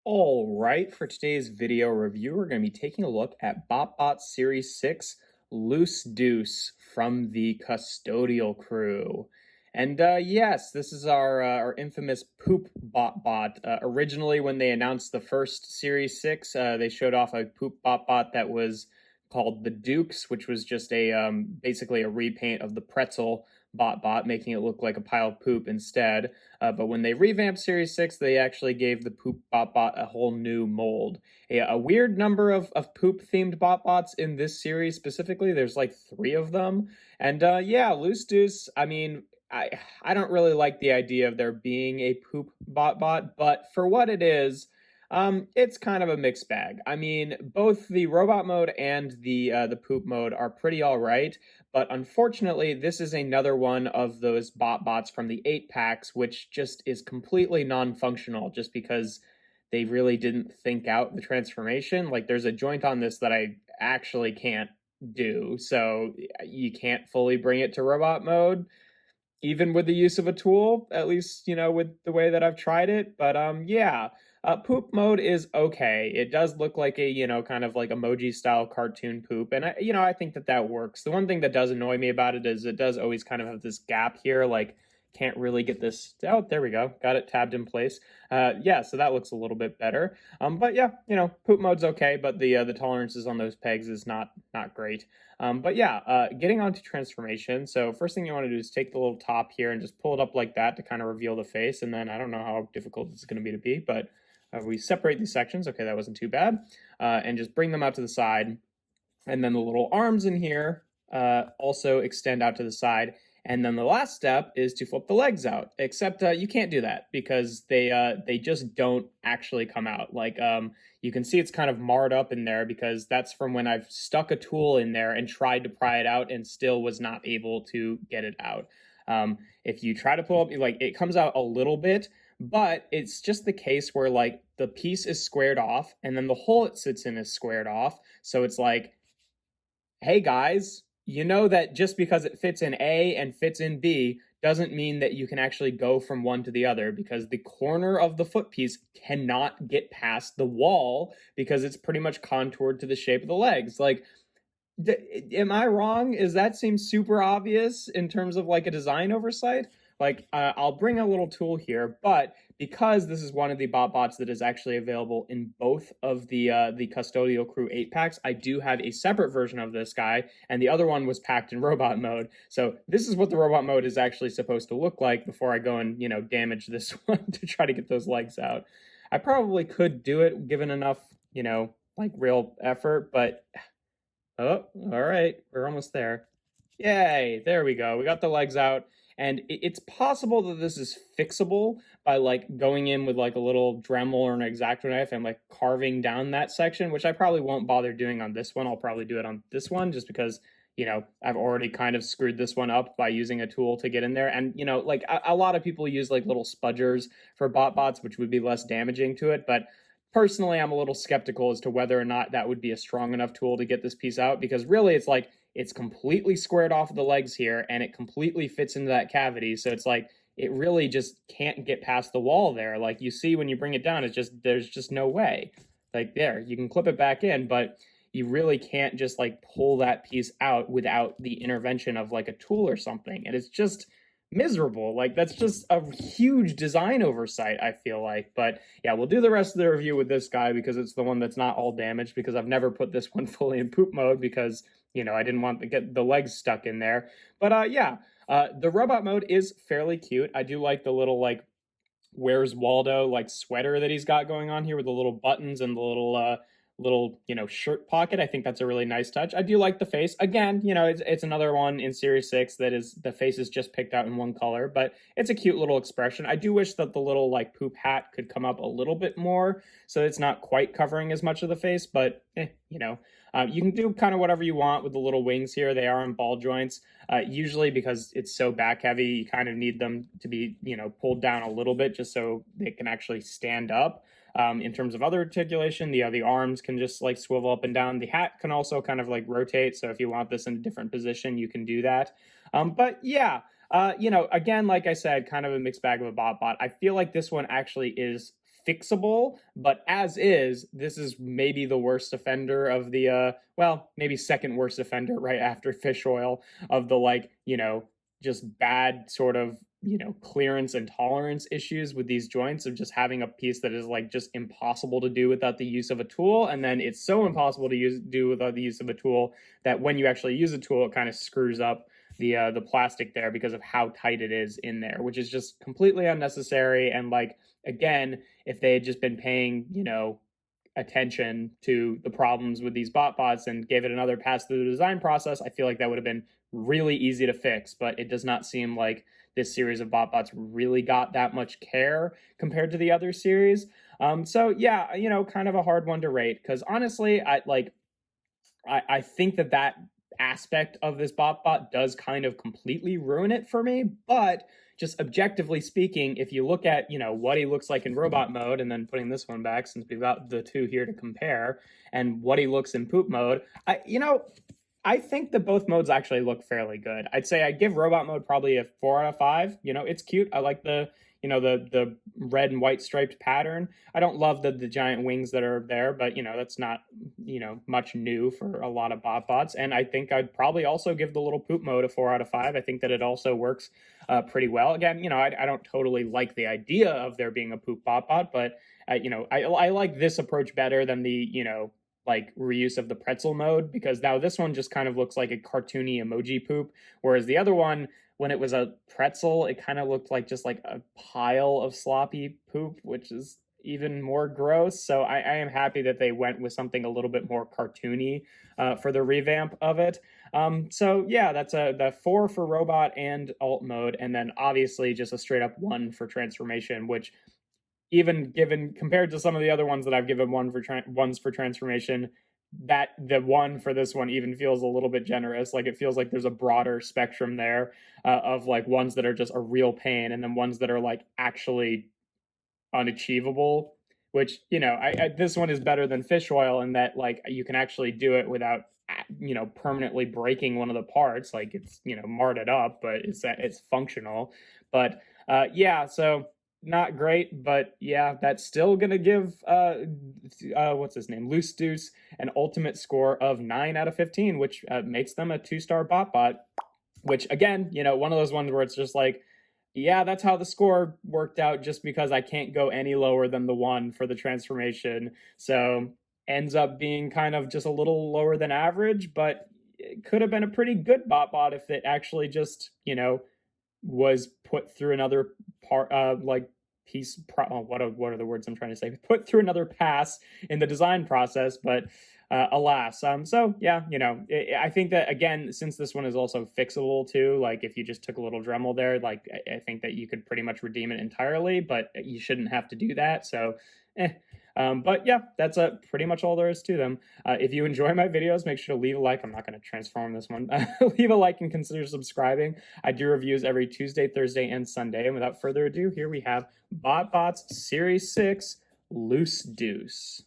All right, for today's video review, we're going to be taking a look at BotBots Series 6 Loose Deuce from the Custodial Crew. And yes, this is our infamous poop BotBot. Originally, when they announced the first Series 6, they showed off a poop BotBot that was called the DEUCE, which was just basically a repaint of the pretzel BotBot, making it look like a pile of poop instead. But when they revamped Series 6, they actually gave the poop BotBot a whole new mold. A weird number of poop-themed BotBots in this series specifically. There's like 3 of them. And yeah, Loose Deuce, I mean, I don't really like the idea of there being a poop BotBot, but for what it is, it's kind of a mixed bag. I mean, both the robot mode and the poop mode are pretty all right, but unfortunately, this is another one of those BotBots from the 8 packs, which just is completely non-functional, just because they really didn't think out the transformation. Like, there's a joint on this that I actually can't do, so you can't fully bring it to robot mode even with the use of a tool, at least, with the way that I've tried it. But yeah, poop mode is okay. It does look like a, kind of like emoji style cartoon poop. And I think that works. The one thing that does annoy me about it is it does always kind of have this gap here, like can't really get this. Oh, there we go. Got it tabbed in place. Yeah, so that looks a little bit better. But yeah, poop mode's okay, but the tolerances on those pegs is not great. But yeah, getting on to transformation. So first thing you want to do is take the little top here and just pull it up like that to kind of reveal the face. And then I don't know how difficult it's going to be, but we separate these sections. Okay, that wasn't too bad. And just bring them out to the side. And then the little arms in here also extend out to the side. And then the last step is to flip the legs out, except you can't do that because they just don't actually come out. Like you can see it's kind of marred up in there because that's from when I've stuck a tool in there and tried to pry it out and still was not able to get it out. If you try to pull up, like it comes out a little bit, but it's just the case where like the piece is squared off and then the hole it sits in is squared off. So it's like, hey guys, you know that just because it fits in A and fits in B doesn't mean that you can actually go from one to the other, because the corner of the foot piece cannot get past the wall because it's pretty much contoured to the shape of the legs. Like, am I wrong? Is that seems super obvious in terms of like a design oversight? Like, I'll bring a little tool here, but because this is one of the BotBots that is actually available in both of the Custodial Crew 8 packs, I do have a separate version of this guy, and the other one was packed in robot mode. So this is what the robot mode is actually supposed to look like before I go and, damage this one to try to get those legs out. I probably could do it given enough, like real effort, but oh, all right, we're almost there. Yay, there we go. We got the legs out. And it's possible that this is fixable by like going in with like a little Dremel or an X-Acto knife and like carving down that section, which I probably won't bother doing on this one. I'll probably do it on this one just because, I've already kind of screwed this one up by using a tool to get in there. And, like a lot of people use like little spudgers for BotBots, which would be less damaging to it. But personally, I'm a little skeptical as to whether or not that would be a strong enough tool to get this piece out, because really it's like, it's completely squared off the legs here and it completely fits into that cavity. So it's like, it really just can't get past the wall there. Like you see when you bring it down, it's just, there's just no way. Like there, you can clip it back in, but you really can't just like pull that piece out without the intervention of like a tool or something. And it's just miserable. Like that's just a huge design oversight, I feel like. But yeah, we'll do the rest of the review with this guy because it's the one that's not all damaged, because I've never put this one fully in poop mode because I didn't want to get the legs stuck in there. But yeah, the robot mode is fairly cute. I do like the little like Where's Waldo like sweater that he's got going on here with the little buttons and the little shirt pocket. I think that's a really nice touch. I do like the face. Again, it's another one in Series 6 that is, the face is just picked out in one color, but it's a cute little expression. I do wish that the little like poop hat could come up a little bit more so it's not quite covering as much of the face, but you can do kind of whatever you want with the little wings here. They are on ball joints. Usually because it's so back heavy, you kind of need them to be, pulled down a little bit just so they can actually stand up. In terms of other articulation, the arms can just like swivel up and down. The hat can also kind of like rotate. So if you want this in a different position, you can do that. But yeah, again, like I said, kind of a mixed bag of a BotBot. I feel like this one actually is fixable, but as is, this is maybe the worst offender of the, well, maybe second worst offender right after fish oil of the, like, just bad sort of, clearance and tolerance issues with these joints of just having a piece that is like just impossible to do without the use of a tool. And then it's so impossible to do without the use of a tool that when you actually use a tool, it kind of screws up the plastic there because of how tight it is in there, which is just completely unnecessary. And like, again, if they had just been paying, attention to the problems with these BotBots and gave it another pass through the design process, I feel like that would have been really easy to fix. But it does not seem like this series of BotBots really got that much care compared to the other series. So yeah, kind of a hard one to rate because honestly, I think that aspect of this BotBot does kind of completely ruin it for me, but just objectively speaking, if you look at, what he looks like in robot mode, and then putting this one back since we've got the two here to compare, and what he looks in poop mode, I think that both modes actually look fairly good. I'd say I'd give robot mode probably a 4 out of 5. It's cute. I like the red and white striped pattern. I don't love the giant wings that are there, but that's not much new for a lot of BotBots. And I think I'd probably also give the little poop mode a 4 out of 5. I think that it also works pretty well. Again, I don't totally like the idea of there being a poop BotBot, but I like this approach better than the like reuse of the pretzel mode, because now this one just kind of looks like a cartoony emoji poop, whereas the other one, when it was a pretzel, it kind of looked like just like a pile of sloppy poop, which is even more gross. So I am happy that they went with something a little bit more cartoony for the revamp of it. So yeah, that's the 4 for robot and alt mode, and then obviously just a straight up 1 for transformation, which even given compared to some of the other ones that I've given ones for transformation, that the 1 for this one even feels a little bit generous. Like it feels like there's a broader spectrum there of like ones that are just a real pain, and then ones that are like actually unachievable. Which this one is better than fish oil in that like you can actually do it without permanently breaking one of the parts. Like it's marred it up, but it's functional. But yeah, so not great, but yeah, that's still gonna give what's his name, Loose Deuce, an ultimate score of 9 out of 15, which makes them a 2-star BotBot. Which again, one of those ones where it's just like, yeah, that's how the score worked out, just because I can't go any lower than the 1 for the transformation. So ends up being kind of just a little lower than average, but it could have been a pretty good BotBot if it actually just was put through another part, like piece. What are the words I'm trying to say? Put through another pass in the design process, but alas. So yeah, I think that again, since this one is also fixable too, like if you just took a little Dremel there, like I think that you could pretty much redeem it entirely, but you shouldn't have to do that. So, but yeah, that's pretty much all there is to them. If you enjoy my videos, make sure to leave a like. I'm not going to transform this one. Leave a like and consider subscribing. I do reviews every Tuesday, Thursday, and Sunday. And without further ado, here we have BotBots Series 6 Loose Deuce.